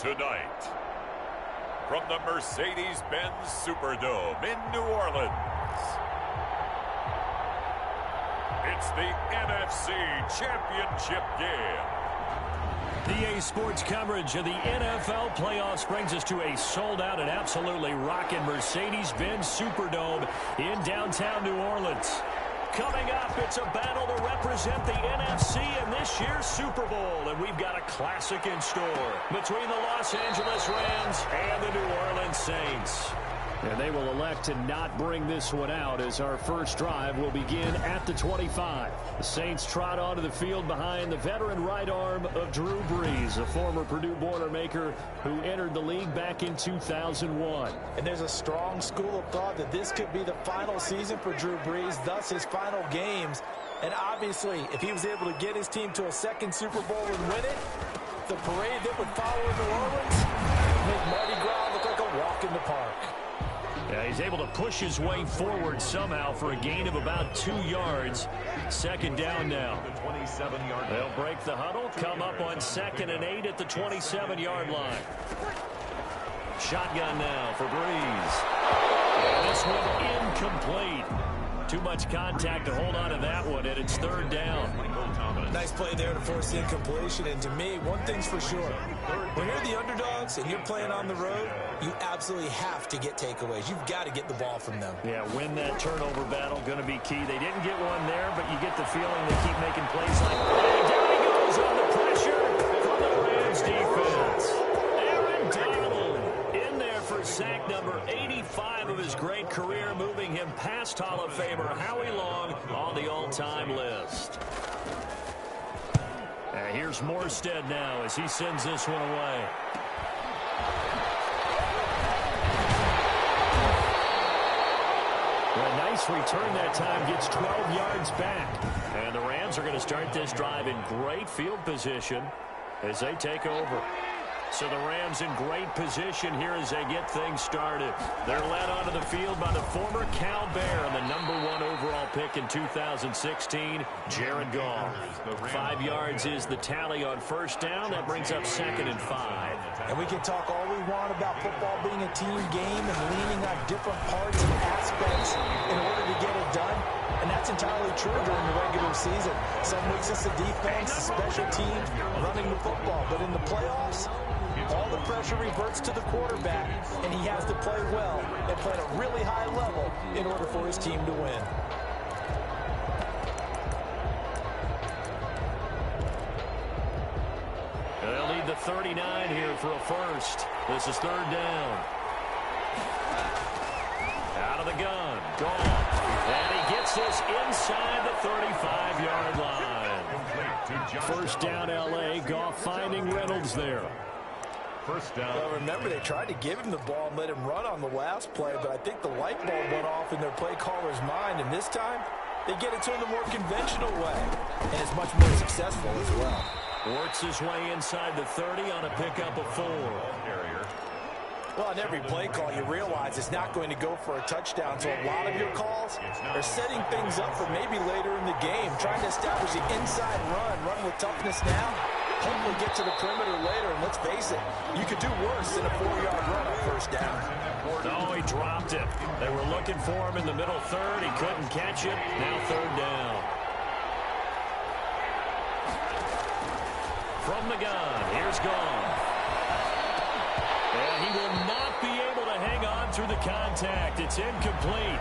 Tonight, from the Mercedes-Benz Superdome in New Orleans, it's the NFC Championship game. EA Sports coverage of the NFL playoffs brings us to a sold-out and absolutely rocking Mercedes-Benz Superdome in downtown New Orleans. Coming up, it's a battle to represent the NFC in this year's Super Bowl, and we've got a classic in store between the Los Angeles Rams and the New Orleans Saints. And they will elect to not bring this one out as our first drive will begin at the 25. The Saints trot onto the field behind the veteran right arm of Drew Brees, a former Purdue Boilermaker who entered the league back in 2001. And there's a strong school of thought that this could be the final season for Drew Brees, thus his final games. And obviously, if he was able to get his team to a second Super Bowl and win it, the parade that would follow in New Orleans would make Mardi Gras look like a walk in the park. Yeah, he's able to push his way forward somehow for a gain of about 2 yards. Second down now. They'll break the huddle, come up on 2nd and 8 at the 27-yard line. Shotgun now for Brees. And this one incomplete. Too much contact to hold on to that one, and it's 3rd down. Nice play there to force the incompletion, and to me, one thing's for sure. When you're the underdogs and you're playing on the road, you absolutely have to get takeaways. You've got to get the ball from them. Yeah, win that turnover battle, going to be key. They didn't get one there, but you get the feeling they keep making plays like that. And down he goes on the pressure from the Rams defense. Aaron Donald in there for sack number 85 of his great career, moving him past Hall of Famer Howie Long on the all-time list. Here's Morstead now as he sends this one away. Well, a nice return that time, gets 12 yards back. And the Rams are going to start this drive in great field position as they take over. So the Rams in great position here as they get things started. They're led onto the field by the former Cal Bear and the #1 overall pick in 2016, Jared Goff. 5 yards is the tally on first down. That brings up 2nd and 5. And we can talk all we want about football being a team game and leaning on different parts and aspects in order to get it done. And that's entirely true during the regular season. Some weeks it's the defense, the special teams, running the football. But in the playoffs, all the pressure reverts to the quarterback, and he has to play well and play at a really high level in order for his team to win. They'll need the 39 here for a first. This is 3rd down. Out of the gun. Gone. And he gets this inside the 35-yard line. First down, L.A. Goff finding Reynolds there. First down. Well, remember, they tried to give him the ball and let him run on the last play, but I think the light bulb went off in their play caller's mind, and this time they get it to him the more conventional way, and it's much more successful as well. Works his way inside the 30 on a pickup of 4. Well, on every play call, you realize it's not going to go for a touchdown, so a lot of your calls are setting things up for maybe later in the game, trying to establish the inside run with toughness now. Hopefully get to the perimeter later, and let's face it, you could do worse than a 4-yard run on first down. No, he dropped it. They were looking for him in the middle third. He couldn't catch it. Now 3rd down. From the gun, here's Goff. And he will not be able to hang on through the contact. It's incomplete.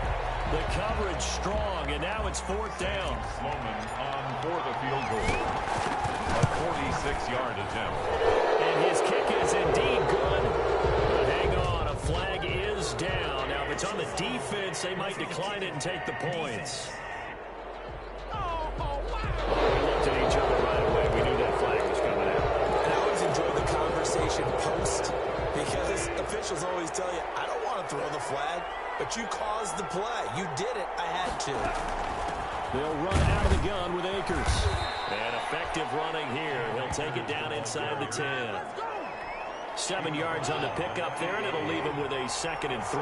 The coverage strong, and now it's 4th down. Sloman on for the field goal. A 46-yard attempt. And his kick is indeed good. But hang on, a flag is down. Now, if it's on the defense, they might decline it and take the points. We looked at each other right away. We knew that flag was coming out. And I always enjoy the conversation post, because officials always tell you, I don't want to throw the flag, but you caused the play. You did it. I had to. They'll run out of the gun with Akers. And effective running here. He'll take it down inside the 10. 7 yards on the pickup there, and it'll leave him with a 2nd and 3.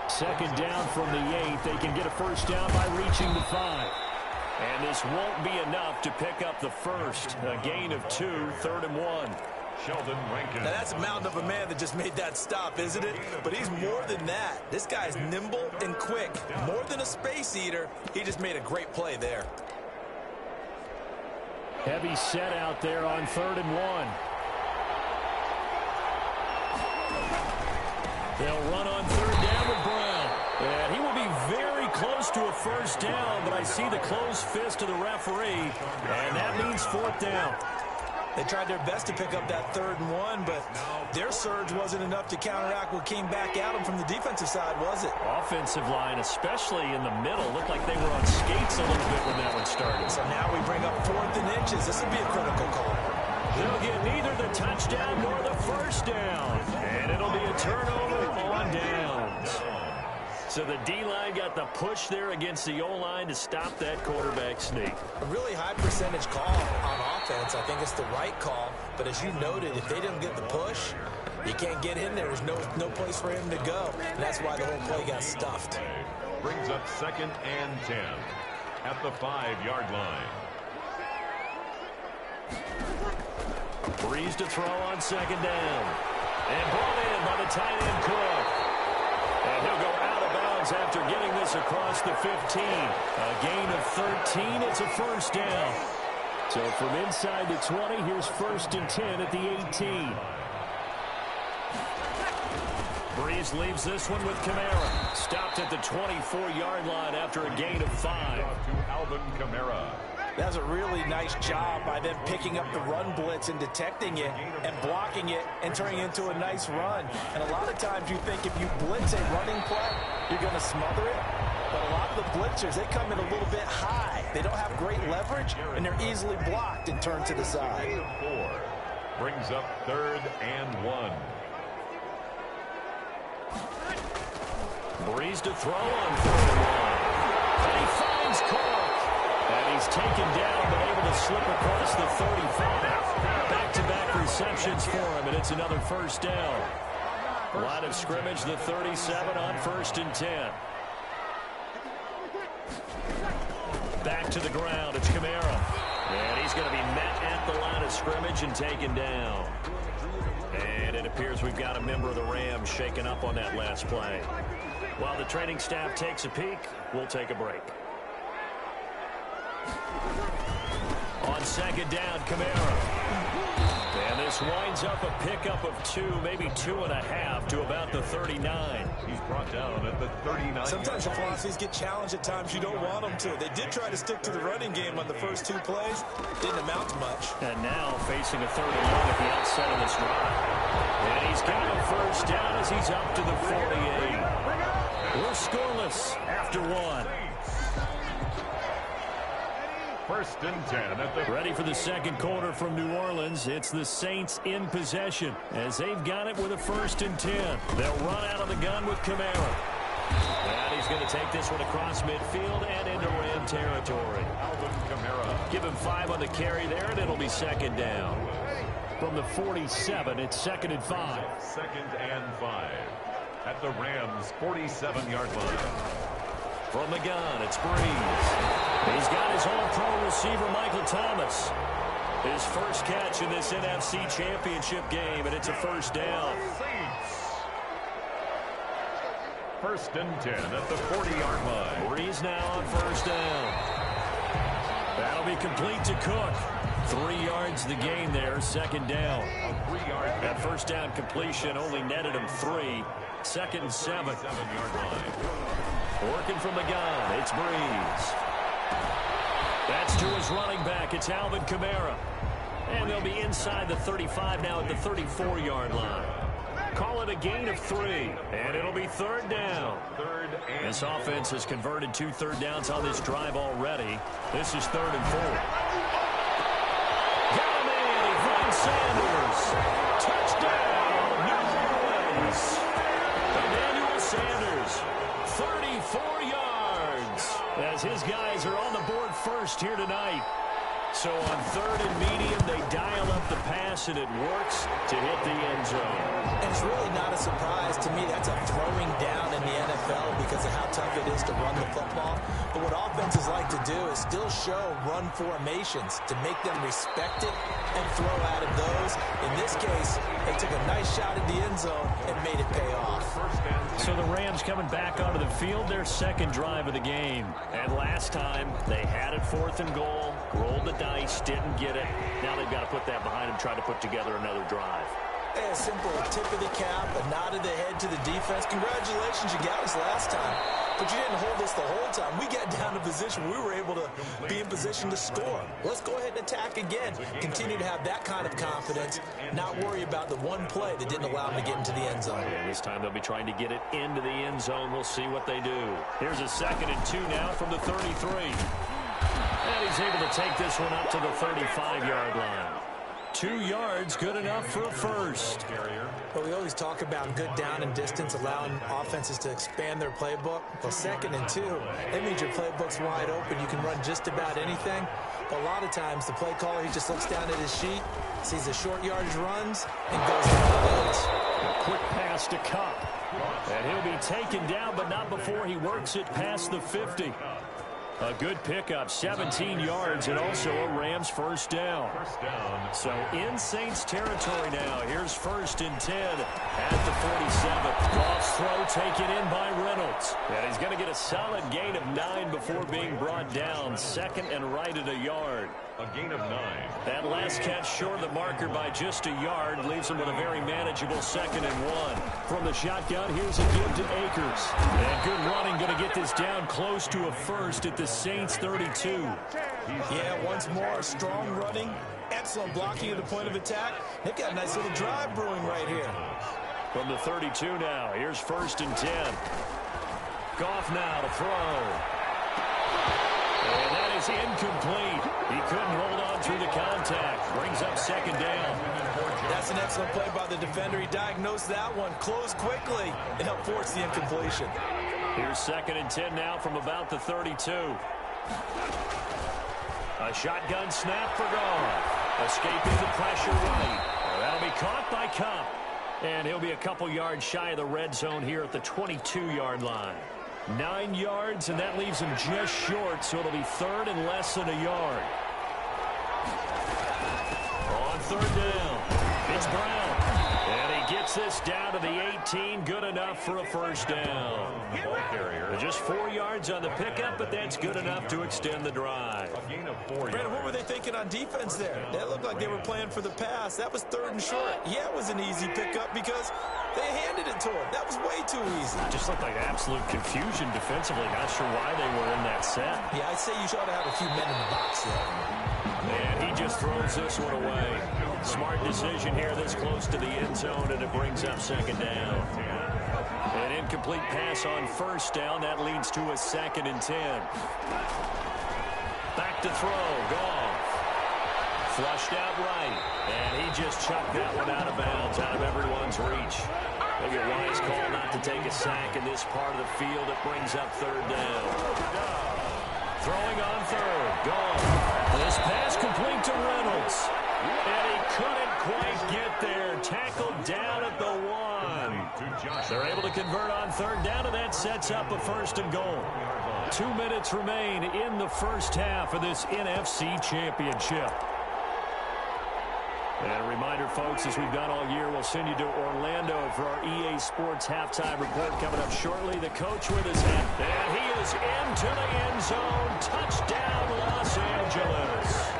2nd down from the 8. They can get a first down by reaching the 5. And this won't be enough to pick up the first. A gain of 2, 3rd and 1. Sheldon Rankin. Now, that's a mountain of a man that just made that stop, isn't it? But he's more than that. This guy's nimble and quick. More than a space eater, he just made a great play there. Heavy set out there on 3rd and 1. They'll run on 3rd down with Brown. And he will be very close to a first down, but I see the closed fist of the referee, and that means 4th down. They tried their best to pick up that 3rd and 1, but their surge wasn't enough to counteract what came back at them from the defensive side, was it? Offensive line, especially in the middle, looked like they were on skates a little bit when that one started. So now we bring up 4th and inches. This will be a critical call. They'll get neither the touchdown nor the first down, and it'll be a turnover on downs. So the D-line got the push there against the O-line to stop that quarterback sneak. A really high percentage call on offense. I think it's the right call. But as you noted, if they didn't get the push, you can't get in there. There's no place for him to go. And that's why the whole play got stuffed. Brings up 2nd and 10 at the 5-yard line. Breeze to throw on 2nd down. And brought in by the tight end Cook. And he'll go out of bounds after getting this across the 15. A gain of 13. It's a first down. So from inside the 20, here's 1st and 10 at the 18. Breeze leaves this one with Kamara. Stopped at the 24-yard line after a gain of 5. To Alvin Kamara. That's a really nice job by them picking up the run blitz and detecting it and blocking it and turning it into a nice run. And a lot of times you think if you blitz a running play, you're going to smother it. But a lot of the blitzers, they come in a little bit high. They don't have great leverage, and they're easily blocked and turned to the side. 4 brings up 3rd and 1. Breeze to throw on 3rd and 1. And he finds Cook. And he's taken down, but able to slip across the 35. Back-to-back receptions for him, and it's another first down. Line of scrimmage, the 37 on 1st and 10. Back to the ground, it's Kamara. And he's going to be met at the line of scrimmage and taken down. And it appears we've got a member of the Rams shaken up on that last play. While the training staff takes a peek, we'll take a break. On 2nd down, Kamara. And this winds up a pickup of 2, maybe 2.5 to about the 39. He's brought down at the 39. Sometimes the philosophies get challenged at times you don't want them to. They did try to stick to the running game on the first 2 plays. Didn't amount to much. And now facing a 3rd and 1 at the outset of this drive. And he's got a first down as he's up to the 48. We're scoreless after 1. 1st and 10 at the... Ready for the 2nd quarter from New Orleans. It's the Saints in possession as they've got it with a 1st and 10. They'll run out of the gun with Kamara. And he's going to take this one across midfield and into Ram territory. Alvin Kamara. Give him 5 on the carry there, and it'll be 2nd down. From the 47, it's 2nd and 5. 2nd and 5 at the Rams' 47-yard line. From the gun, it's Breeze. He's got his all-pro receiver, Michael Thomas. His first catch in this NFC Championship game, and it's a first down. 1st and 10 at the 40-yard line. Breeze now on 1st down. That'll be complete to Cook. 3 yards the gain there, 2nd down. That first down completion only netted him 3. 2nd and 7. 7-yard line. Working from the gun, it's Breeze. That's to his running back. It's Alvin Kamara. And they'll be inside the 35 now at the 34-yard line. Call it a gain of 3. And it'll be 3rd down. This offense has converted 2 third downs on this drive already. This is 3rd and 4. Got him in. He finds Sanders. Touchdown, New Orleans. Emmanuel Sanders. 34 yards as his guys are on the board first here tonight. So on 3rd and medium, they dial up the pass looks, and it works to hit the end zone. And it's really not a surprise to me. That's a throwing down in the NFL because of how tough it is to run the football. But what offenses like to do is still show run formations to make them respect it and throw out of those. In this case, they took a nice shot at the end zone and made it pay off. So the Rams coming back onto the field, their second drive of the game. And last time, they had it 4th and goal, rolled the dice, didn't get it. Now they've got to put that behind them, try to put together another drive. A simple tip of the cap, a nod of the head to the defense. Congratulations, you got us last time. But you didn't hold us the whole time. We got down to position. We were able to be in position to score. Let's go ahead and attack again. Continue to have that kind of confidence. Not worry about the one play that didn't allow them to get into the end zone. And this time they'll be trying to get it into the end zone. We'll see what they do. Here's a 2nd and 2 now from the 33. And he's able to take this one up to the 35-yard line. 2 yards, good enough for a first. Well, we always talk about good down and distance, allowing offenses to expand their playbook. Well, 2nd and 2, that means your playbook's wide open. You can run just about anything. But a lot of times, the play caller, he just looks down at his sheet, sees the short yardage runs, and goes to the fields. A quick pass to Cup. And he'll be taken down, but not before he works it past the 50. A good pickup, 17 yards, and also a Rams first down. So in Saints territory now. Here's 1st and 10 at the 47. Goff's throw taken in by Reynolds. And he's going to get a solid gain of 9 before being brought down. 2nd and right at a yard. A gain of 9. That last catch short of the marker by just a yard leaves him with a very manageable 2nd and 1. From the shotgun, here's a give to Akers. And good running, going to get this down close to a first at the Saints 32. Yeah, once more, strong running, excellent blocking at the point of attack. They've got a nice little drive brewing right here. From the 32 now, here's 1st and 10. Goff now to throw. And that is incomplete. He couldn't hold on through the contact. Brings up 2nd down. That's an excellent play by the defender. He diagnosed that one, closed quickly, and helped force the incompletion. Here's 2nd and 10 now from about the 32. A shotgun snap for Goff. Escaping the pressure right. That'll be caught by Cup. And he'll be a couple yards shy of the red zone here at the 22-yard line. 9 yards, and that leaves him just short, so it'll be 3rd and less than a yard. On 3rd down, it's Brown. And he gets this down to the 18, good enough for a first down. Ball carrier. Just 4 yards on the pickup, but that's good enough to extend the drive. A gain of 4 Brandon, what yards. were they thinking on defense there? That looked like they were playing for the pass. That was 3rd and short. Yeah, it was an easy pickup because they handed it to him. That was way too easy. Just looked like absolute confusion defensively. Not sure why they were in that set. Yeah, I'd say you ought to have a few men in the box there. And he just throws this one away. Smart decision here this close to the end zone, and it brings up 2nd down. An incomplete pass on 1st down. That leads to a 2nd and 10. Back to throw. Goff. Flushed out right. And he just chucked that one out of bounds, out of everyone's reach. Maybe a wise call not to take a sack in this part of the field. It brings up 3rd down. Throwing on 3rd. Goff. This pass complete to Reynolds. And he couldn't quite get there. Tackled down at the 1. They're able to convert on 3rd down, and that sets up a 1st and goal. 2 minutes remain in the first half of this NFC Championship. And a reminder, folks, as we've done all year, we'll send you to Orlando for our EA Sports halftime report coming up shortly. The coach with us, and he is into the end zone. Touchdown, Los Angeles.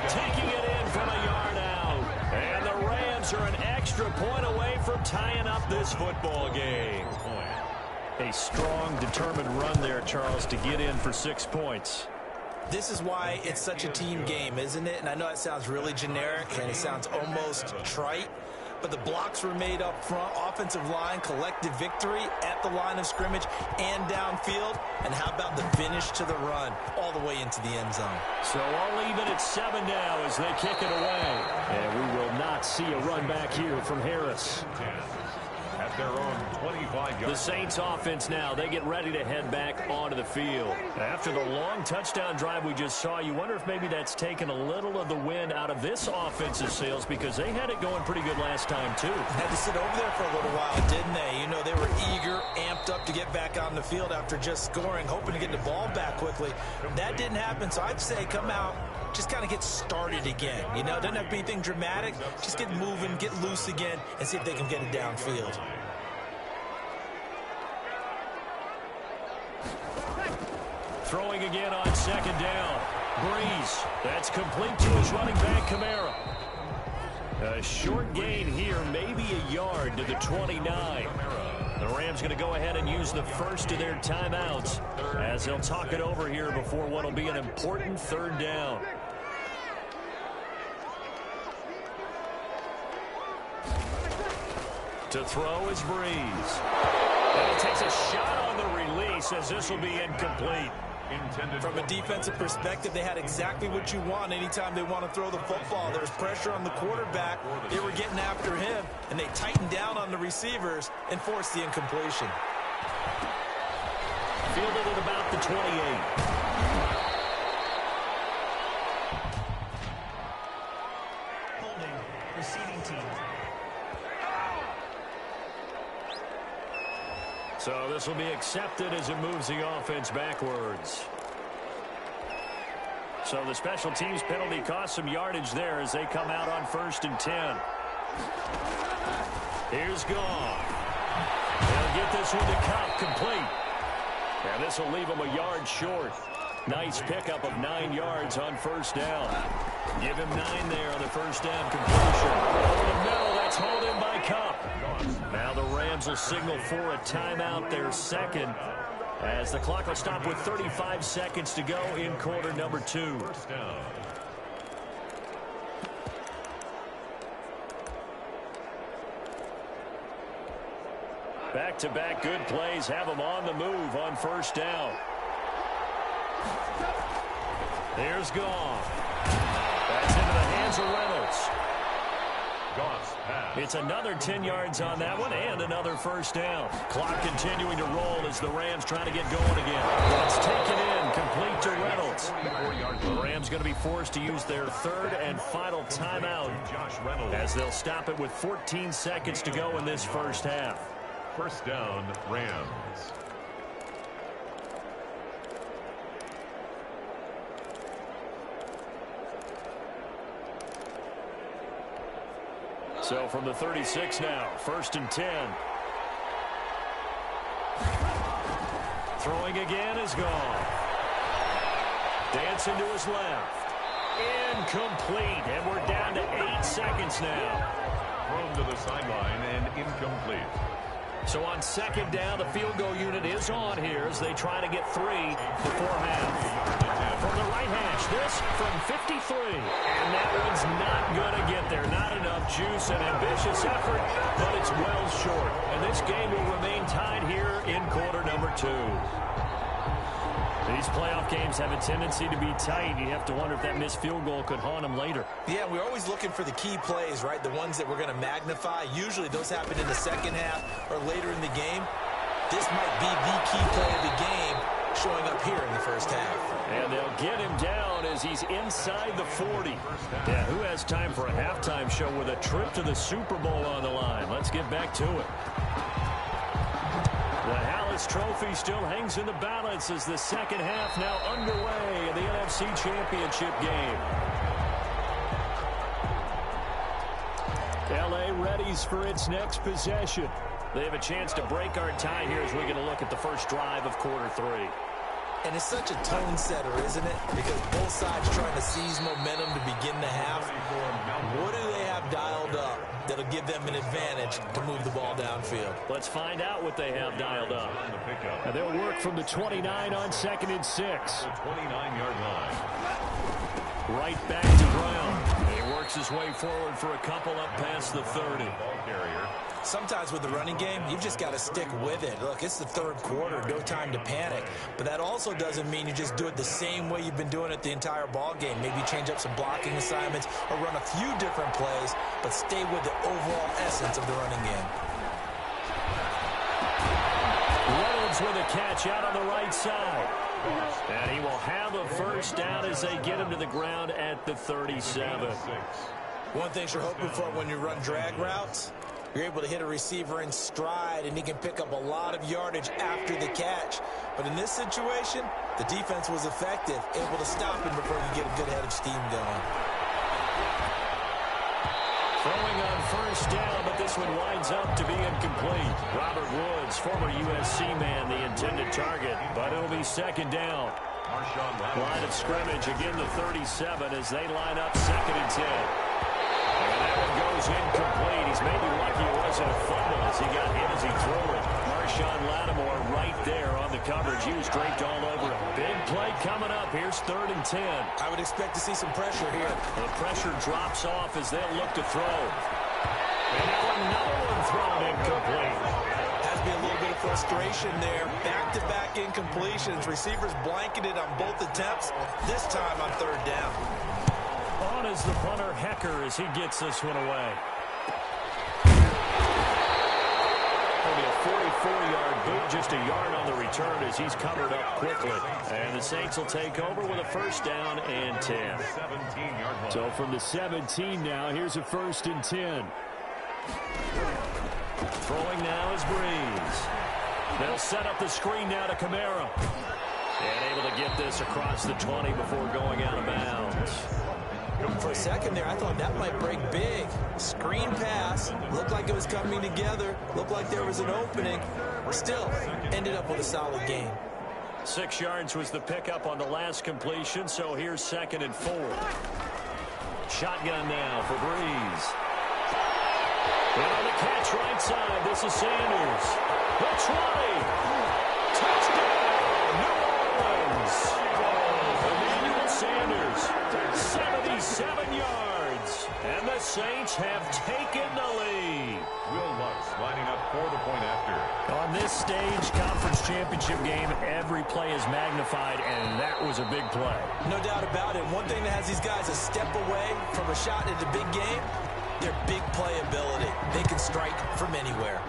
Taking it in from a yard out. And the Rams are an extra point away from tying up this football game. A strong, determined run there, Charles, to get in for 6 points. This is why it's such a team game, isn't it? And I know it sounds really generic and it sounds almost trite, but the blocks were made up front, offensive line, collective victory at the line of scrimmage and downfield. And how about the finish to the run all the way into the end zone? So all even at 7 now as they kick it away. And we will not see a run back here from Harris. at their own 25 yards. The Saints offense now, they get ready to head back onto the field. After the long touchdown drive we just saw, you wonder if maybe that's taken a little of the wind out of this offensive sails, because they had it going pretty good last time too. Had to sit over there for a little while, didn't they? You know, they were eager, amped up to get back on the field after just scoring, hoping to get the ball back quickly. That didn't happen, so I'd say come out, just kind of get started again. You know, doesn't have to be anything dramatic. Just get moving, get loose again, and see if they can get it downfield. Throwing again on second down. Breeze. That's complete to his running back, Kamara. A short gain here, maybe a yard to the 29. The Rams going to go ahead and use the first of their timeouts as they'll talk it over here before what will be an important third down. To throw is Breeze. And he takes a shot on the release as this will be incomplete. From a defensive perspective, they had exactly what you want anytime they want to throw the football. There was pressure on the quarterback. They were getting after him, and they tightened down on the receivers and forced the incompletion. Fielded at about the 28. Holding, receiving team. So this will be accepted as it moves the offense backwards. So the special teams penalty cost some yardage there as they come out on 1st and 10. Here's Gone. They'll get this one to Cup, complete. And this will leave them a yard short. Nice pickup of 9 yards on 1st down. Give him 9 there on the 1st down completion. Over the middle, that's hauled in by Cup. Now the Rams will signal for a timeout, their second, as the clock will stop with 35 seconds to go in quarter number 2. First down. Back-to-back good plays have them on the move on 1st down. Here's Gone. That's into the hands of Reynolds. Goss pass. It's another 10 yards on that one and another 1st down. Clock continuing to roll as the Rams trying to get going again. It's taken in, complete to Reynolds. The Rams going to be forced to use their third and final timeout as they'll stop it with 14 seconds to go in this first half. First down, Rams. So from the 36 now, 1st and 10. Throwing again is Gone. Dancing to his left. Incomplete, and we're down to 8 seconds now. Thrown to the sideline and incomplete. So on 2nd down, the field goal unit is on here as they try to get 3 before half. From the right hash, this from 53. And that one's not going to get there. Not enough juice and ambitious effort, but it's well short. And this game will remain tied here in quarter number 2. These playoff games have a tendency to be tight. You have to wonder if that missed field goal could haunt them later. Yeah, we're always looking for the key plays, right? The ones that we're going to magnify. Usually those happen in the second half or later in the game. This might be the key play of the game showing up here in the first half. And they'll get him down as he's inside the 40. Yeah, who has time for a halftime show with a trip to the Super Bowl on the line? Let's get back to it. The Hallis Trophy still hangs in the balance as the second half now underway in the NFC Championship game. L.A. readies for its next possession. They have a chance to break our tie here as we get a look at the first drive of quarter 3. And it's such a tone setter, isn't it? Because both sides trying to seize momentum to begin the half. What do they have dialed up that'll give them an advantage to move the ball downfield? Let's find out what they have dialed up. And they'll work from the 29 on 2nd and 6. The 29-yard line. Right back to Brown. And he works his way forward for a couple up past the 30. Ball carrier. Sometimes with the running game, you've just got to stick with it. Look, it's the third quarter, no time to panic. But that also doesn't mean you just do it the same way you've been doing it the entire ball game. Maybe change up some blocking assignments or run a few different plays, but stay with the overall essence of the running game. Woods with a catch out on the right side. And he will have a first down as they get him to the ground at the 37. One thing you're hoping for when you run drag routes, you're able to hit a receiver in stride, and he can pick up a lot of yardage after the catch. But in this situation, the defense was effective, able to stop him before you get a good head of steam going. Throwing on first down, but this one winds up to be incomplete. Robert Woods, former USC man, the intended target, but it'll be second down. Line of scrimmage, again the 37 as they line up 2nd and 10. And that one goes incomplete. He's maybe lucky it wasn't a fumble as he got hit as he threw it. Marshawn Lattimore right there on the coverage. He was draped all over him. Big play coming up. Here's 3rd and 10. I would expect to see some pressure here. The pressure drops off as they'll look to throw. And now another one thrown incomplete. Has to be a little bit of frustration there. Back-to-back incompletions. Receivers blanketed on both attempts. This time on 3rd down. On is the punter, Hecker, as he gets this one away. Only a 44-yard boot, just a yard on the return as he's covered up quickly. And the Saints will take over with a first down and 10. So from the 17 now, here's a 1st and 10. Throwing now is Breeze. They'll set up the screen now to Kamara. And able to get this across the 20 before going out of bounds. For a second there, I thought that might break big. Screen pass. Looked like it was coming together. Looked like there was an opening. Still, ended up with a solid gain. 6 yards was the pickup on the last completion, so here's 2nd and 4. Shotgun now for Breeze. And on the catch right side, this is Sanders. The 20. Touchdown, New Orleans. Emmanuel Sanders, 77 yards. And the Saints have taken the lead. Will Lutz lining up for the point after. On this stage, conference championship game, every play is magnified, and that was a big play. No doubt about it. One thing that has these guys a step away from a shot at the big game, their big playability. They can strike from anywhere.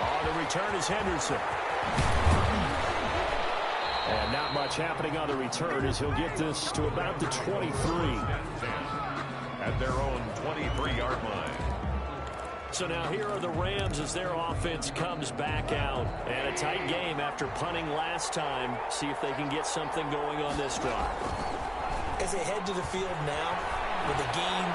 On the return is Henderson. And not much happening on the return as he'll get this to about the 23. At their own 23-yard line. So now here are the Rams as their offense comes back out. And a tight game after punting last time. See if they can get something going on this drive. As they head to the field now, with the game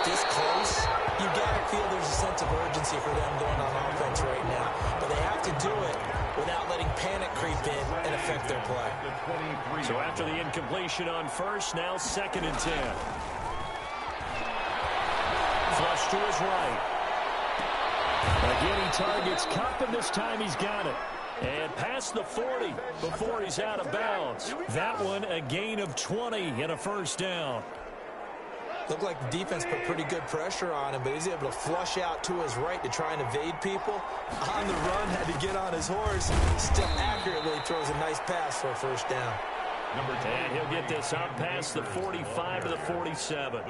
this close, you got to feel there's a sense of urgency for them going on offense right now. But they have to do it without letting panic creep in and affect their play. So after the incompletion on first, now 2nd and 10. Flush to his right. Again, he targets Kupp, and this time he's got it. And past the 40 before he's out of bounds. That one a gain of 20 and a first down. Looked like the defense put pretty good pressure on him, but he's able to flush out to his right to try and evade people. On the run, had to get on his horse. Still accurately throws a nice pass for a first down. And he'll get this up past the 45 to the 47.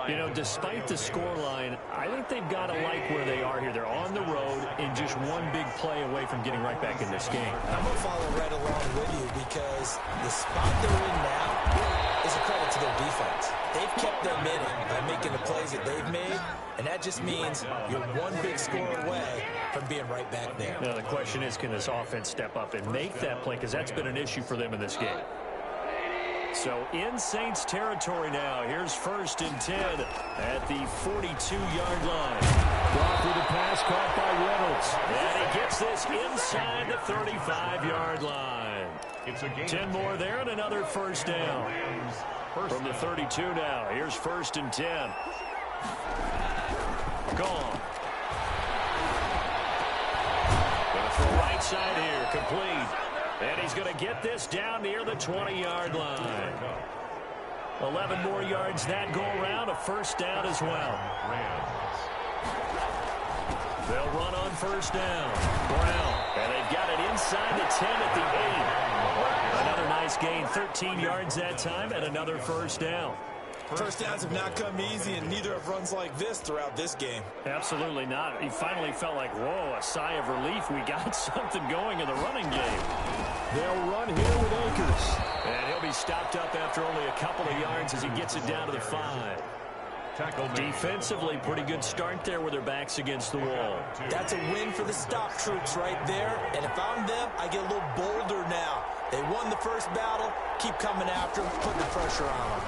You know, despite the scoreline, I think they've got to like where they are here. They're on the road and just one big play away from getting right back in this game. I'm going to follow right along with you because the spot they're in now is a credit to their defense. They've kept them in it by making the plays that they've made, and that just means you're one big score away from being right back there. Now, the question is, can this offense step up and make that play? Because that's been an issue for them in this game. So in Saints territory now, here's 1st and 10 at the 42-yard line. Goff with a pass caught by Reynolds. And he gets this inside the 35-yard line. 10 more there and another first down. From the 32 now, here's 1st and 10. Gone. Gonna throw right side here, complete. And he's going to get this down near the 20-yard line. 11 more yards that go around, a first down as well. They'll run on first down. Brown, and they've got it inside the 10 at the 8. Another nice gain, 13 yards that time, and another first down. First downs have not come easy, and neither have runs like this throughout this game. Absolutely not. He finally felt like, whoa, a sigh of relief. We got something going in the running game. They'll run here with Akers. And he'll be stopped up after only a couple of yards as he gets it down to the 5. Defensively, pretty good start there with their backs against the wall. That's a win for the stop troops right there. And if I'm them, I get a little bolder now. They won the first battle. Keep coming after them, put the pressure on them.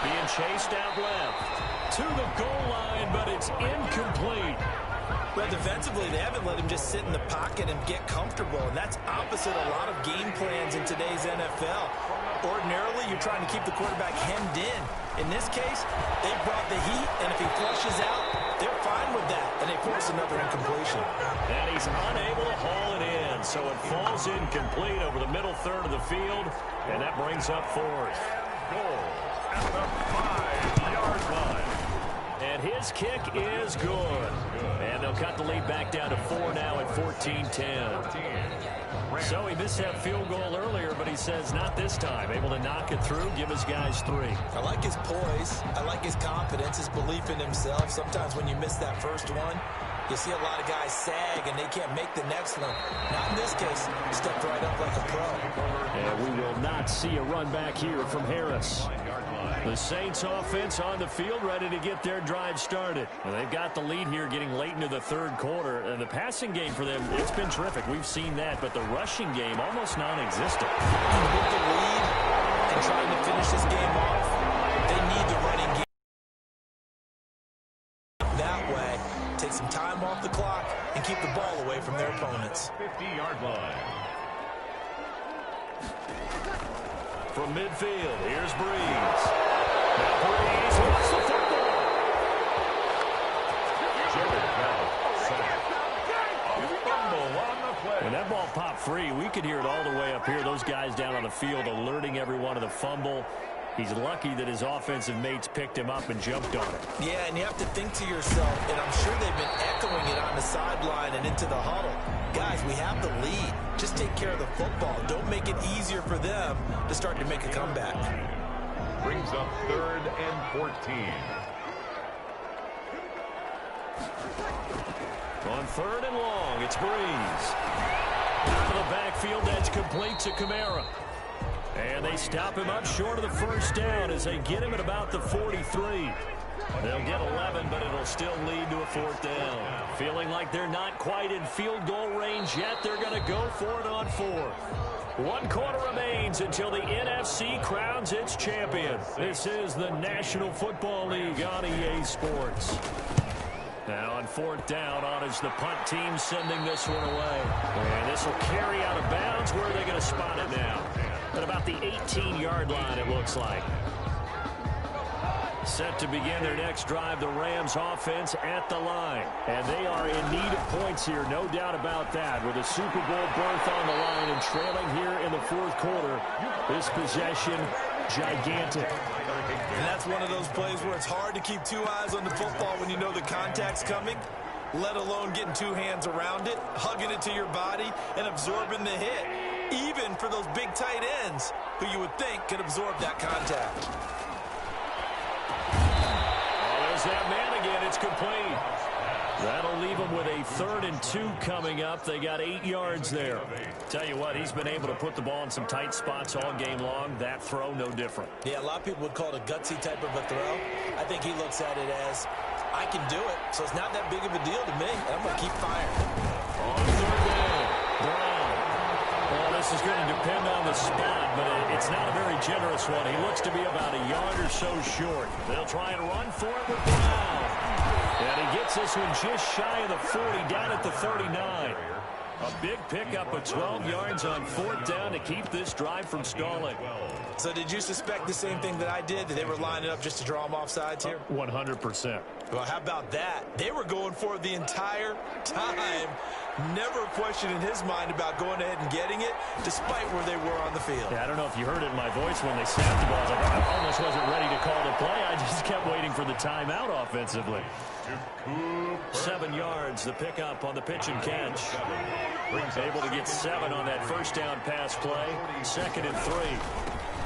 Being chased out left to the goal line, but it's incomplete. Well, defensively, they haven't let him just sit in the pocket and get comfortable, and that's opposite a lot of game plans in today's NFL. Ordinarily, you're trying to keep the quarterback hemmed in. In this case, they brought the heat, and if he flushes out, they're fine with that, and they force another incompletion. And he's unable to haul it in, so it falls incomplete over the middle third of the field, and that brings up 4th. Goal at the 5-yard line. And his kick is good. And they'll cut the lead back down to 4 now at 14-10. So he missed that field goal earlier, but he says not this time. Able to knock it through, give his guys 3. I like his poise. I like his confidence, his belief in himself. Sometimes when you miss that first one, you see a lot of guys sag and they can't make the next one. Not in this case. Stepped right up like a pro. And we will not see a run back here from Harris. The Saints offense on the field ready to get their drive started. And they've got the lead here getting late into the third quarter. And the passing game for them, it's been terrific. We've seen that. But the rushing game almost non-existent. With the lead and trying to finish this game off, they need the running game. That way, take some time off the clock and keep the ball away from their opponents. 50-yard line. From midfield, here's Breeze. Now Breeze wants the football. Jared Bell, sack. A fumble on the play. When that ball popped free, we could hear it all the way up here. Those guys down on the field alerting everyone of the fumble. He's lucky that his offensive mates picked him up and jumped on it. Yeah, and you have to think to yourself, and I'm sure they've been echoing it on the sideline and into the huddle. Guys, we have the lead. Just take care of the football. Don't make it easier for them to start to make a comeback. Brings up 3rd and 14. On 3rd and long, it's Breeze. Out of the backfield, that's complete to Kamara. And they stop him up short of the first down as they get him at about the 43. They'll get 11, but it'll still lead to a 4th down. Feeling like they're not quite in field goal range yet, they're going to go for it on 4th. 1 quarter remains until the NFC crowns its champion. This is the National Football League on EA Sports. Now on 4th down, on is the punt team sending this one away. And this will carry out of bounds. Where are they going to spot it now? At about the 18-yard line, it looks like. Set to begin their next drive, the Rams offense at the line. And they are in need of points here, no doubt about that. With a Super Bowl berth on the line and trailing here in the 4th quarter, this possession, gigantic. And that's one of those plays where it's hard to keep 2 eyes on the football when you know the contact's coming, let alone getting 2 hands around it, hugging it to your body, and absorbing the hit. Even for those big tight ends who you would think could absorb that contact. There's that man again. It's complete. That'll leave them with a 3rd and 2 coming up. They got 8 yards there. Tell you what, he's been able to put the ball in some tight spots all game long. That throw, no different. Yeah, a lot of people would call it a gutsy type of a throw. I think he looks at it as, I can do it, so it's not that big of a deal to me, and I'm going to keep firing. On 3rd down, Brown. Well, this is going to depend on the spot, but it's not a very generous one. He looks to be about a yard or so short. They'll try and run for it with Brown. And he gets this one just shy of the 40, down at the 39. A big pickup of 12 yards on 4th down to keep this drive from stalling. So did you suspect the same thing that I did, that they were lining up just to draw them off sides here? 100%. Well, how about that? They were going for it the entire time. Never a question in his mind about going ahead and getting it, despite where they were on the field. Yeah, I don't know if you heard it in my voice when they snapped the ball. I almost wasn't ready to call the play. I just kept waiting for the timeout offensively. 7 yards, the pickup on the pitch and catch. Able to get 7 on that first down pass play. 2nd and 3.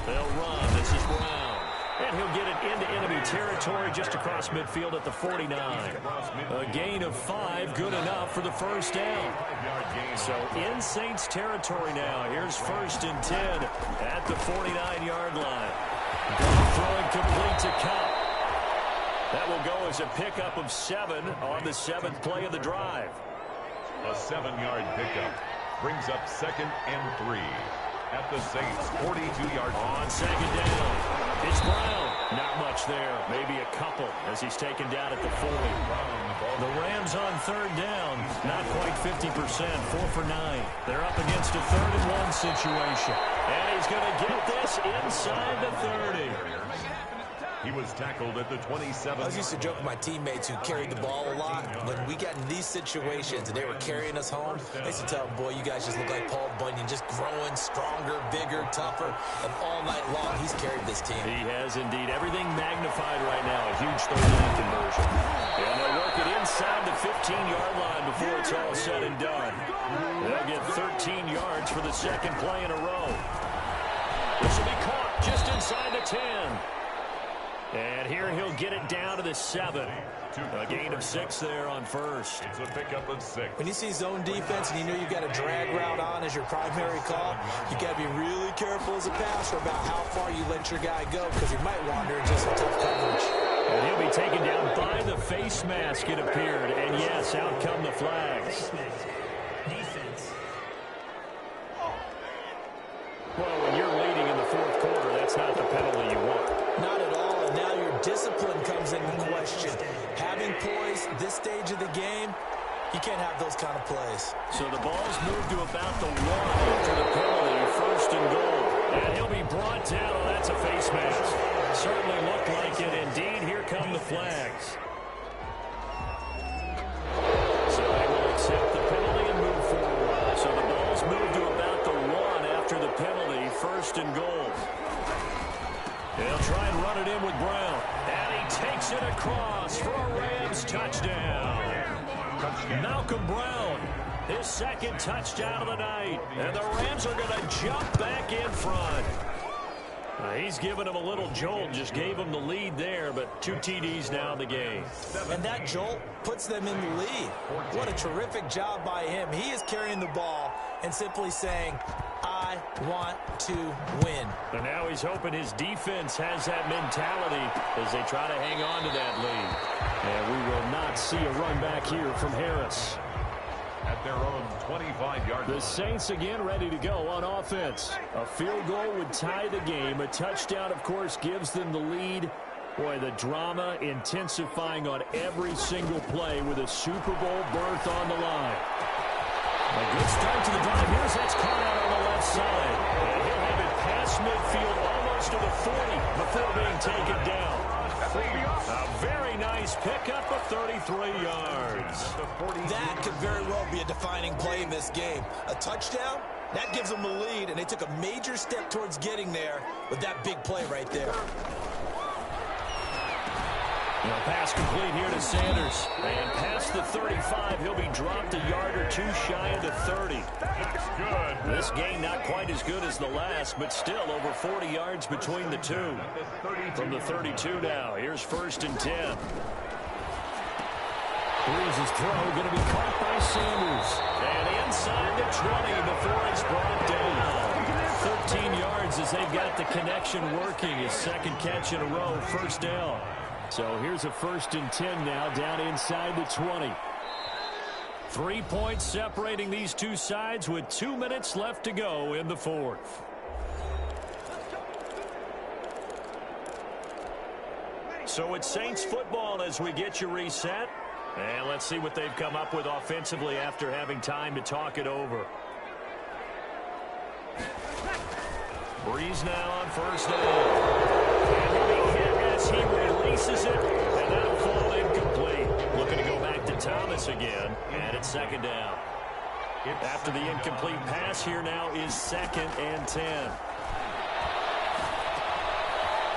They'll run. This is Brown. And he'll get it into enemy territory just across midfield at the 49. A gain of 5, good enough for the first down. So in Saints territory now. Here's 1st and 10 at the 49-yard line. Throwing complete to Cup. That will go as a pickup of 7 on the 7th play of the drive. A 7-yard pickup brings up 2nd and 3 at the Saints' 42-yard line. On 2nd down, it's Brown. Not much there, maybe a couple as he's taken down at the 40. The Rams on 3rd down, not quite 50%, 4 for 9. They're up against a 3rd and 1 situation. And he's going to get this inside the 30. He was tackled at the 27. I used to joke with my teammates who carried the ball a lot. When we got in these situations and they were carrying us home, I used to tell them, boy, you guys just look like Paul Bunyan, just growing stronger, bigger, tougher. And all night long, he's carried this team. He has indeed. Everything magnified right now. A huge 3rd down conversion. And they'll work it inside the 15-yard line before it's all said and done. They'll get 13 yards for the 2nd play in a row. This will be caught just inside the 10. And here he'll get it down to the 7. A gain of 6 there on 1st. It's a pickup of 6. When you see zone defense and you know you've got a drag route on as your primary call, you got to be really careful as a passer about how far you let your guy go because he might wander into some tough coverage. And he'll be taken down by the face mask, it appeared. And yes, out come the flags. Defense. Well, when you're leading in the 4th quarter, that's not the penalty you want. Not at all. And now your discipline comes into question. Having poise this stage of the game, you can't have those kind of plays. So the ball's moved to about the 1 after the penalty, 1st and goal. And he'll be brought down. Oh, that's a face mask. Certainly looked like it. Indeed, here come the flags. So they will accept the penalty and move forward. So the ball's moved to about the 1 after the penalty, 1st and goal. They'll try and run it in with Brown. And he takes it across for a Rams touchdown. Malcolm Brown, his 2nd touchdown of the night. And the Rams are going to jump back in front. He's given him a little jolt, just gave him the lead there, but 2 TDs now in the game. And that jolt puts them in the lead. What a terrific job by him. He is carrying the ball and simply saying, I want to win. And now he's hoping his defense has that mentality as they try to hang on to that lead. And we will not see a run back here from Harris. At their own 25-yard line. The Saints again ready to go on offense. A field goal would tie the game. A touchdown, of course, gives them the lead. Boy, the drama intensifying on every single play with a Super Bowl berth on the line. A good start to the drive. Here's that's caught out on the left side. And he'll have it past midfield almost to the 40 before being taken down. A very nice pickup of 33 yards. That could very well be a defining play in this game. A touchdown, that gives them the lead, and they took a major step towards getting there with that big play right there. Pass complete here to Sanders. And past the 35, he'll be dropped a yard or 2 shy of the 30. Looks good. This game not quite as good as the last, but still over 40 yards between the two. From the 32 now, here's 1st and 10. Here's his throw, going to be caught by Sanders. And inside the 20 before it's brought down. 13 yards as they've got the connection working. His 2nd catch in a row, 1st down. So here's a 1st and 10 now, down inside the 20. 3 points separating these two sides with 2 minutes left to go in the 4th. So it's Saints football as we get you reset. And let's see what they've come up with offensively after having time to talk it over. Breeze now on 1st down. And he'll be hit as he releases it, and that'll fall incomplete. Looking to go back to Thomas again, and it's 2nd down. After the incomplete pass, here now is 2nd and 10.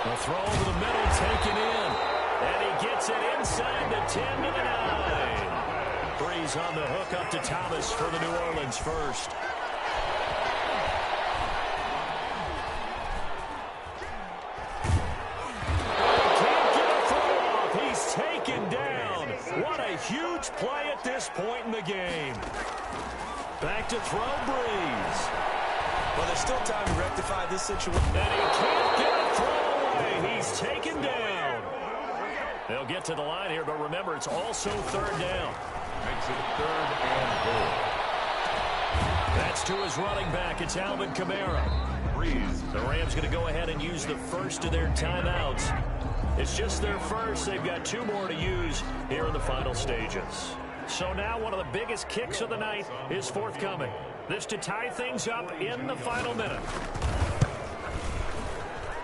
The throw over the middle, taken in. And he gets it inside the 10 to the 9. Breeze on the hook up to Thomas for the New Orleans first. a huge play at this point in the game. Back to throw, Breeze. Well, there's still time to rectify this situation. And he can't get a throw away. He's taken down. They'll get to the line here, but remember, it's also third down. Makes it 3rd and goal. That's to his running back. It's Alvin Kamara. Breeze. The Rams going to go ahead and use the first of their timeouts. It's just their first. They've got 2 more to use here in the final stages. So now one of the biggest kicks of the night is forthcoming. This to tie things up in the final minute.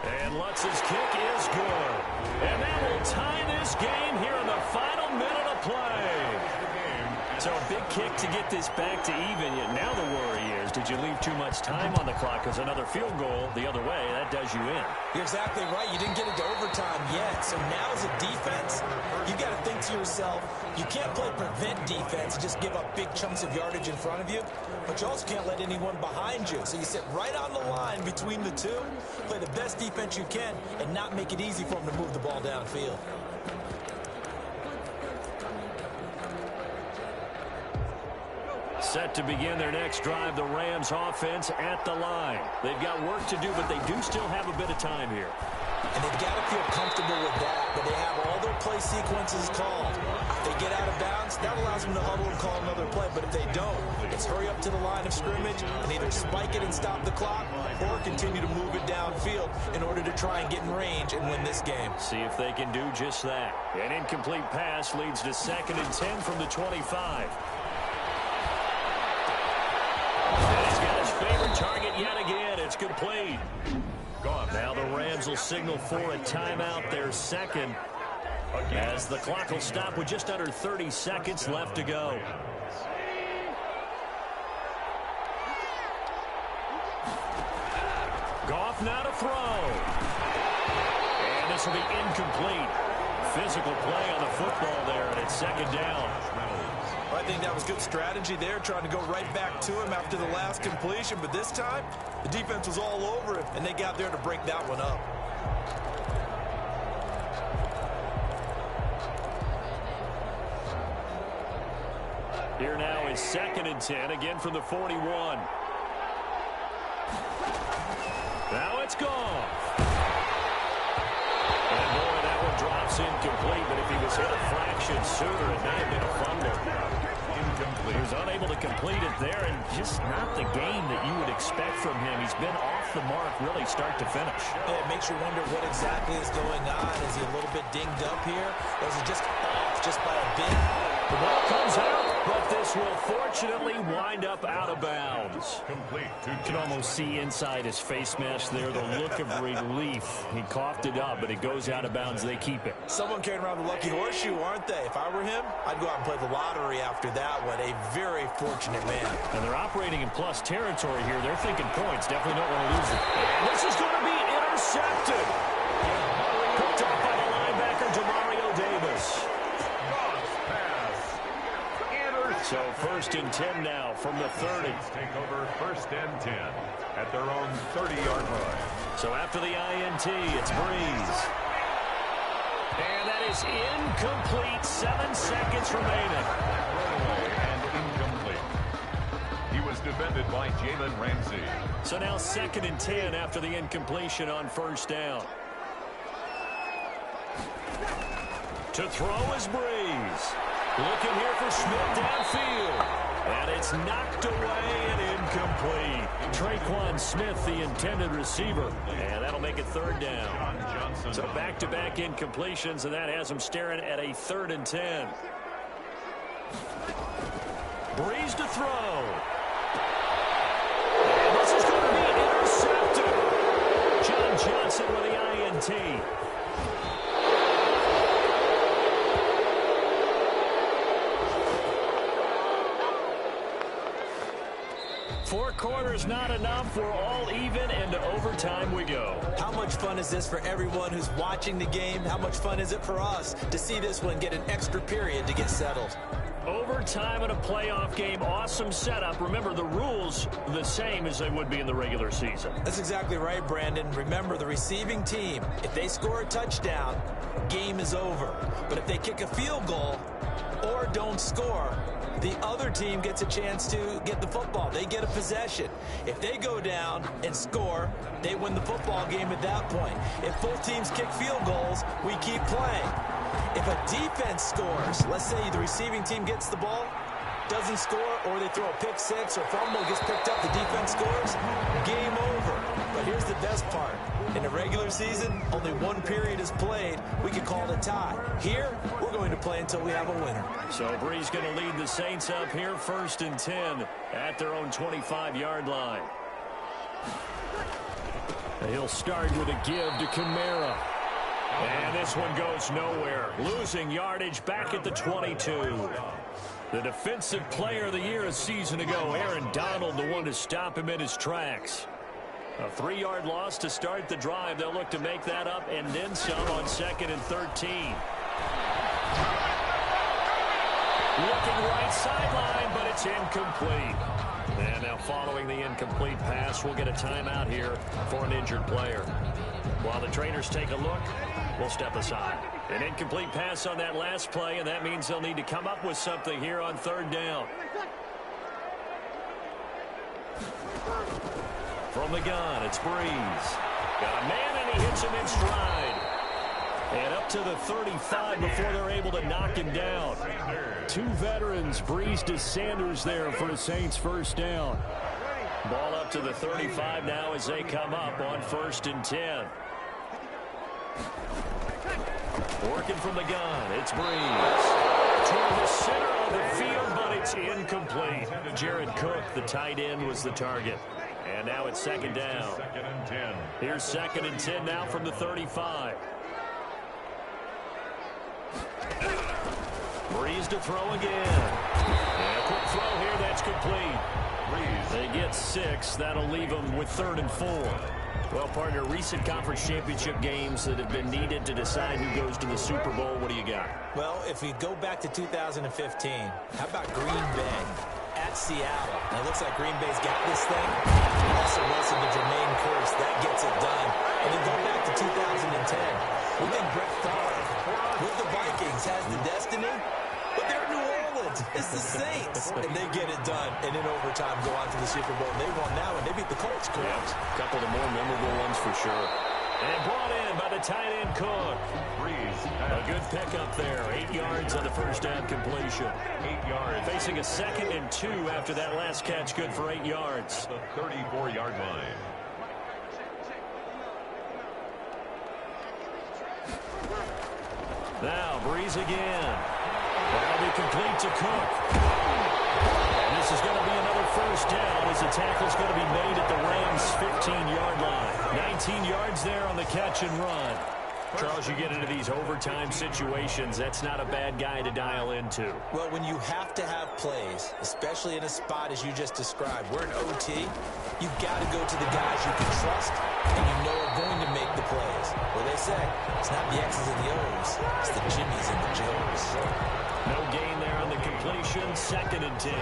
And Lutz's kick is good. And that will tie this game here in the final minute of play. So a big kick to get this back to even. Yet now the worry is, did you leave too much time on the clock? Because another field goal the other way, that does you in. You're exactly right. You didn't get into overtime yet. So now as a defense, you got to think to yourself, you can't play prevent defense and just give up big chunks of yardage in front of you. But you also can't let anyone behind you. So you sit right on the line between the two, play the best defense you can, and not make it easy for them to move the ball downfield. Set to begin their next drive, the Rams offense at the line. They've got work to do, but they do still have a bit of time here. And they've got to feel comfortable with that, but they have all their play sequences called. If they get out of bounds, that allows them to huddle and call another play. But if they don't, it's hurry up to the line of scrimmage and either spike it and stop the clock or continue to move it downfield in order to try and get in range and win this game. See if they can do just that. An incomplete pass leads to 2nd and 10 from the 25. And he's got his favorite target yet again. It's complete. Now the Rams will signal for a timeout, their second, as the clock will stop with just under 30 seconds left to go. Goff now to throw. And this will be incomplete. Physical play on the football there, and it's 2nd down. I think that was good strategy there, trying to go right back to him after the last completion. But this time, the defense was all over it, and they got there to break that one up. Here now is 2nd and 10, again from the 41. Now it's gone. And boy, that one drops incomplete, but if he was hit a fraction sooner, it may have been a fumble. Incomplete. He was unable to complete it there, and just not the game that you would expect from him. He's been off the mark really start to finish. Yeah, it makes you wonder what exactly is going on. Is he a little bit dinged up here? Or is it just off just by a bit? The ball comes out, but this will fortunately wind up out of bounds. Complete. You can almost see inside his face mask there the look of relief. He coughed it up, but it goes out of bounds. They keep it. Someone carrying around the lucky horseshoe, aren't they? If I were him, I'd go out and play the lottery after that one. A very fortunate man. And they're operating in plus territory here. They're thinking points. Definitely don't want to lose it. And this is going to be intercepted. Picked up by the linebacker, Demario Davis. So 1st and 10 now from the 30. Take over 1st and 10 at their own 30-yard line. So after the INT, it's Breeze. And that is incomplete. 7 seconds remaining. And incomplete. He was defended by Jalen Ramsey. So now 2nd and 10 after the incompletion on 1st down. To throw is Breeze. Looking here for Smith downfield. And it's knocked away and incomplete. Traquan Smith, the intended receiver. And that'll make it 3rd down. So back-to-back incompletions, and that has him staring at a 3rd and 10. Breeze to throw. And this is going to be intercepted. John Johnson with the INT. 4 quarters not enough. We're all even, and to overtime we go. How much fun is this for everyone who's watching the game? How much fun is it for us to see this one get an extra period to get settled? Overtime in a playoff game, awesome setup. Remember, the rules the same as they would be in the regular season. That's exactly right, Brandon. Remember, the receiving team, if they score a touchdown, game is over. But if they kick a field goal, or don't score, the other team gets a chance to get the football. They get a possession. If they go down and score, they win the football game at that point. If both teams kick field goals, we keep playing. If a defense scores, let's say the receiving team gets the ball, doesn't score, or they throw a pick six or fumble, gets picked up, the defense scores, game over. But here's the best part. In the regular season, only one period is played. We could call it a tie. Here, we're going to play until we have a winner. So Bree's going to lead the Saints up here 1st and 10 at their own 25-yard line. He'll start with a give to Kamara. And this one goes nowhere. Losing yardage back at the 22. The defensive player of the year a season ago, Aaron Donald, the one to stop him in his tracks. A 3-yard loss to start the drive. They'll look to make that up and then some on 2nd and 13. Looking right sideline, but it's incomplete. And now following the incomplete pass, we'll get a timeout here for an injured player. While the trainers take a look, we'll step aside. An incomplete pass on that last play, and that means they'll need to come up with something here on 3rd down. From the gun, it's Breeze. Got a man, and he hits him in stride. And up to the 35 before they're able to knock him down. Two veterans, Breeze to Sanders there for a Saints first down. Ball up to the 35 now as they come up on 1st and 10. Working from the gun, it's Breeze. Toward the center of the field, but it's incomplete. Jared Cook, the tight end, was the target. And now it's 2nd down. 2nd and 10. Here's 2nd and 10 now from the 35. Breeze to throw again. And a quick throw here, that's complete. They get 6. That'll leave them with 3rd and 4. Well, partner, recent conference championship games that have been needed to decide who goes to the Super Bowl. What do you got? Well, if we go back to 2015, how about Green Bay at Seattle? And it looks like Green Bay's got this thing. Russell Wilson to Jermaine Kearse, that gets it done. And then go back to 2010. We think Brett Favre with the Vikings has the destiny, but they're New Orleans. It's the Saints. And they get it done. And in overtime, go on to the Super Bowl. And they won now, and they beat the Colts, correct? Yeah, a couple of the more memorable ones for sure. And brought in by the tight end Cook. Breeze. A good pickup there. 8 yards on the first down completion. 8 yards. Facing a 2nd and 2 after that last catch. Good for 8 yards. The 34-yard line. Now Breeze again. That'll be complete to Cook. And this is going to be another first down as the tackle's going to be made at the Rams' 15-yard line. 19 yards there on the catch and run. Charles, you get into these overtime situations, that's not a bad guy to dial into. Well, when you have to have plays, especially in a spot as you just described, we're in OT, you've got to go to the guys you can trust and you know are going to make the plays. Well, they say, it's not the X's and the O's, it's the Jimmies and the Joes. No gain there on the completion, 2nd and 10.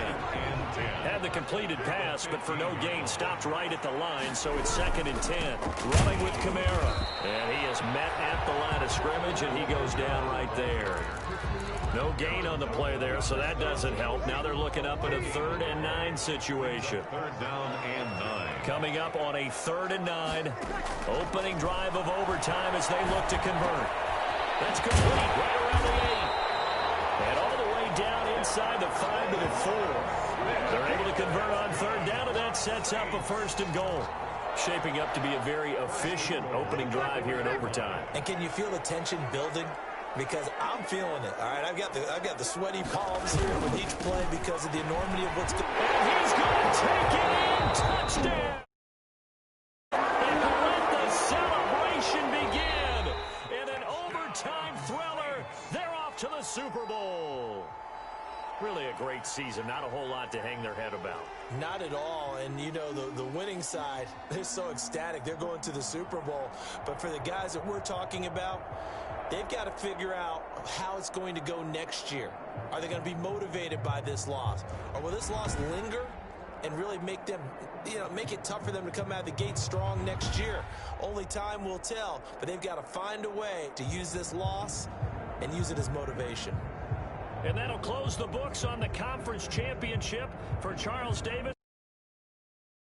Had the completed pass, but for no gain, stopped right at the line, so it's 2nd and 10. Running with Kamara. And he is met at the line of scrimmage, and he goes down right there. No gain on the play there, so that doesn't help. Now they're looking up at a 3rd and 9 situation. 3rd down and 9. Coming up on a 3rd and 9. Opening drive of overtime as they look to convert. That's complete right around the 8. And all the way down inside the 5 to the 4. They're able to convert on 3rd down, and that sets up a 1st and goal. Shaping up to be a very efficient opening drive here in overtime. And can you feel the tension building? Because I'm feeling it. All right, I've got the sweaty palms here with each play because of the enormity of what's going on. And he's going to take it in. Touchdown. And let the celebration begin. In an overtime thriller, they're off to the Super Bowl. Really a great season. Not a whole lot to hang their head about. Not at all. And, you know, the winning side, they're so ecstatic. They're going to the Super Bowl. But for the guys that we're talking about, they've got to figure out how it's going to go next year. Are they going to be motivated by this loss? Or will this loss linger and really make them, make it tough for them to come out of the gate strong next year? Only time will tell. But they've got to find a way to use this loss and use it as motivation. And that'll close the books on the conference championship for Charles Davis.